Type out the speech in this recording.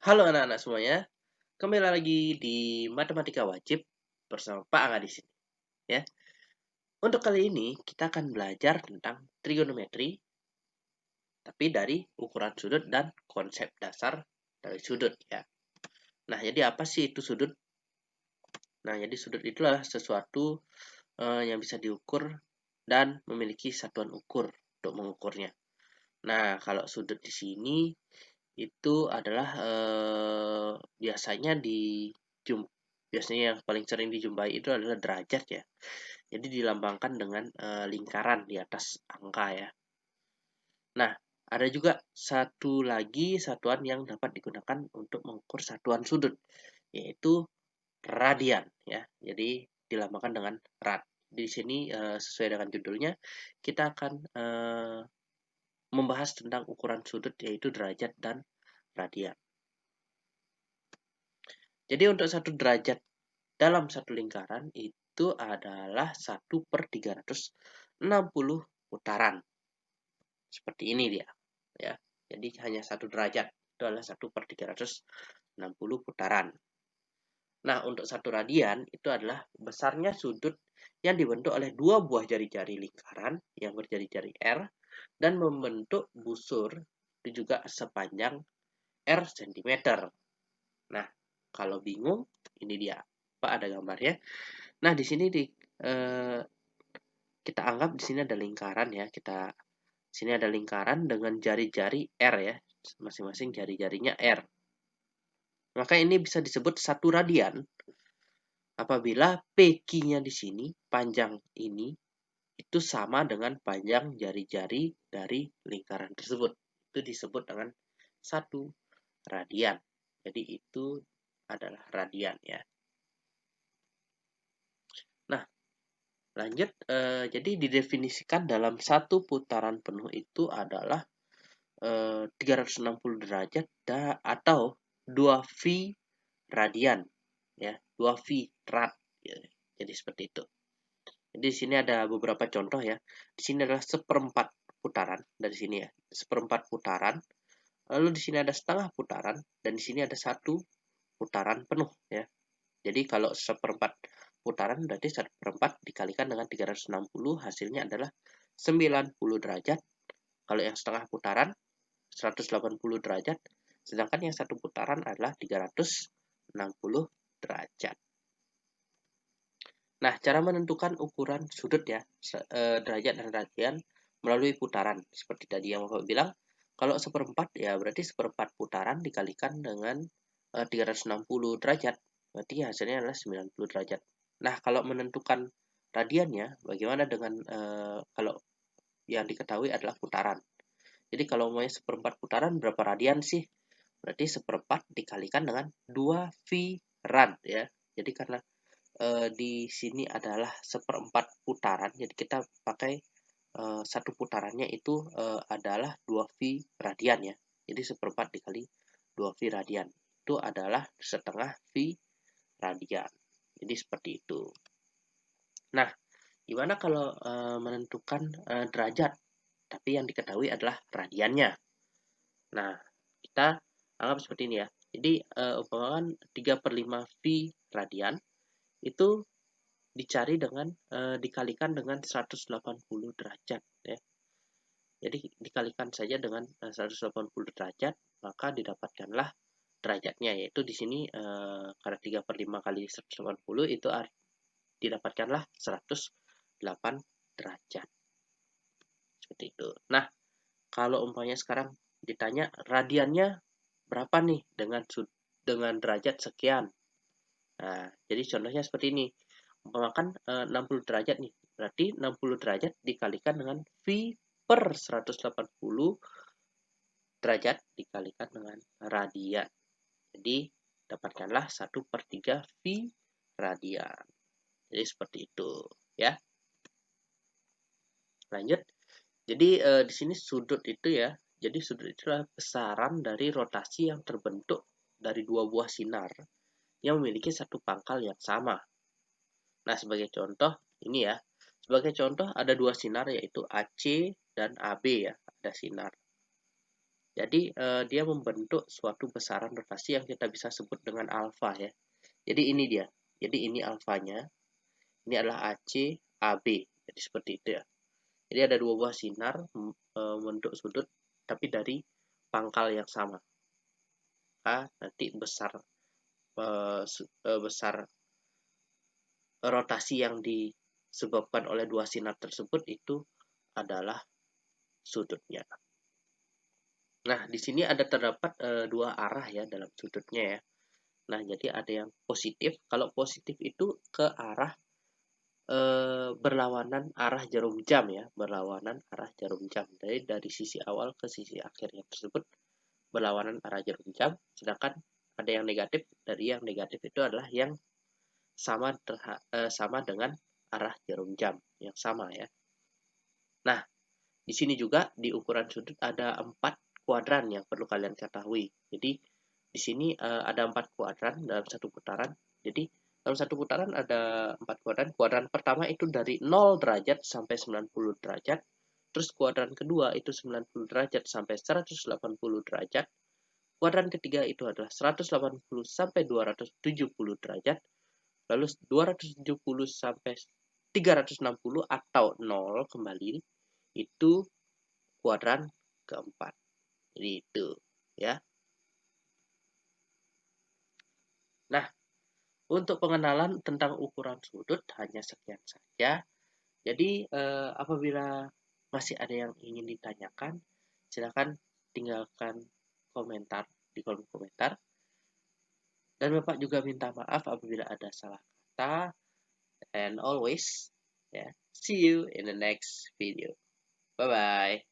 Halo anak-anak semuanya, kembali lagi di Matematika Wajib bersama Pak Angga di sini, ya. Untuk kali ini kita akan belajar tentang trigonometri, tapi dari ukuran sudut dan konsep dasar dari sudut, ya. Nah, jadi apa sih itu sudut? Nah, jadi sudut itulah sesuatu yang bisa diukur dan memiliki satuan ukur untuk mengukurnya. Nah, kalau sudut di sini itu adalah biasanya yang paling sering dijumpai itu adalah derajat ya. Jadi dilambangkan dengan lingkaran di atas angka ya. Nah, ada juga satu lagi satuan yang dapat digunakan untuk mengukur satuan sudut, yaitu radian ya. Jadi dilambangkan dengan rad. Di sini sesuai dengan judulnya, kita akan membahas tentang ukuran sudut yaitu derajat dan radian. Jadi untuk satu derajat dalam satu lingkaran itu adalah 1/360 putaran. Seperti ini dia. Ya. Jadi hanya satu derajat itu adalah 1/360 putaran. Nah, untuk satu radian itu adalah besarnya sudut yang dibentuk oleh dua buah jari-jari lingkaran yang berjari-jari R dan membentuk busur itu juga sepanjang R cm. Nah, kalau bingung, ini dia. Pak ada gambarnya. Nah, di sini kita anggap di sini ada lingkaran ya. Sini ada lingkaran dengan jari-jari R ya. Masing-masing jari-jarinya R. Maka ini bisa disebut satu radian apabila PQ-nya di sini, panjang ini, itu sama dengan panjang jari-jari dari lingkaran tersebut. Itu disebut dengan satu radian. Jadi itu adalah radian ya. Nah, lanjut, jadi didefinisikan dalam satu putaran penuh itu adalah 360 derajat atau 2V radian ya, 2V rad ya. Jadi seperti itu. Jadi di sini ada beberapa contoh ya. Di sini adalah seperempat putaran dari sini ya, seperempat putaran. Lalu di sini ada setengah putaran dan di sini ada satu putaran penuh ya. Jadi kalau seperempat putaran berarti 1/4 dikalikan dengan 360 hasilnya adalah 90 derajat. Kalau yang setengah putaran 180 derajat, sedangkan yang satu putaran adalah 360 derajat. Nah, cara menentukan ukuran sudut ya, derajat dan radian melalui putaran. Seperti tadi yang Bapak bilang, kalau seperempat ya berarti seperempat putaran dikalikan dengan 360 derajat, berarti hasilnya adalah 90 derajat. Nah, kalau menentukan radiannya, bagaimana dengan kalau yang diketahui adalah putaran. Jadi kalau mau seperempat putaran berapa radian sih? Berarti seperempat dikalikan dengan 2V rad ya. Jadi karena di sini adalah seperempat putaran, jadi kita pakai satu putarannya itu adalah 2V radian ya. Jadi seperempat dikali 2V radian itu adalah setengah V radian. Jadi seperti itu. Nah, gimana kalau menentukan derajat? Tapi yang diketahui adalah radiannya. Nah, kita anggap seperti ini ya. Jadi umpamakan 3/5 V radian itu dicari dengan dikalikan dengan 180 derajat ya. Jadi dikalikan saja dengan 180 derajat, maka didapatkanlah derajatnya, yaitu di sini karena 3/5 kali 180 itu didapatkanlah 108 derajat. Seperti itu. Nah, kalau umpamanya sekarang ditanya radiannya berapa nih dengan derajat sekian. Nah, jadi contohnya seperti ini. Umpamakan 60 derajat nih. Berarti 60 derajat dikalikan dengan V per 180 derajat dikalikan dengan radian. Jadi dapatkanlah 1/3 V radian. Jadi seperti itu ya. Lanjut. Jadi di sini sudut itu ya. Jadi sudut itu adalah besaran dari rotasi yang terbentuk dari dua buah sinar yang memiliki satu pangkal yang sama. Nah, sebagai contoh ini ya. Sebagai contoh ada dua sinar yaitu AC dan AB ya, ada sinar. Jadi dia membentuk suatu besaran rotasi yang kita bisa sebut dengan alfa ya. Jadi ini dia. Jadi ini alfanya. Ini adalah AC, AB. Jadi seperti itu ya. Jadi ada dua buah sinar membentuk sudut tapi dari pangkal yang sama. Nanti besar rotasi yang disebabkan oleh dua sinar tersebut itu adalah sudutnya. Nah, di sini ada terdapat dua arah ya dalam sudutnya ya. Nah, jadi ada yang positif. Kalau positif itu ke arah berlawanan arah jarum jam ya, berlawanan arah jarum jam. Jadi dari sisi awal ke sisi akhirnya tersebut berlawanan arah jarum jam. Sedangkan ada yang negatif. Dari yang negatif itu adalah yang sama dengan arah jarum jam yang sama ya. Nah, di sini juga di ukuran sudut ada 4 kuadran yang perlu kalian ketahui. Jadi di sini ada 4 kuadran dalam satu putaran. Jadi dalam satu putaran ada 4 kuadran. Kuadran pertama itu dari 0 derajat sampai 90 derajat. Terus kuadran kedua itu 90 derajat sampai 180 derajat. Kuadran ketiga itu adalah 180 sampai 270 derajat. Lalu 270 sampai 360 atau 0 kembali itu kuadran keempat. Jadi itu ya. Nah, untuk pengenalan tentang ukuran sudut hanya sekian saja. Jadi apabila masih ada yang ingin ditanyakan, silakan tinggalkan komentar di kolom komentar. Dan Bapak juga minta maaf apabila ada salah kata. And always, yeah, see you in the next video. Bye-bye.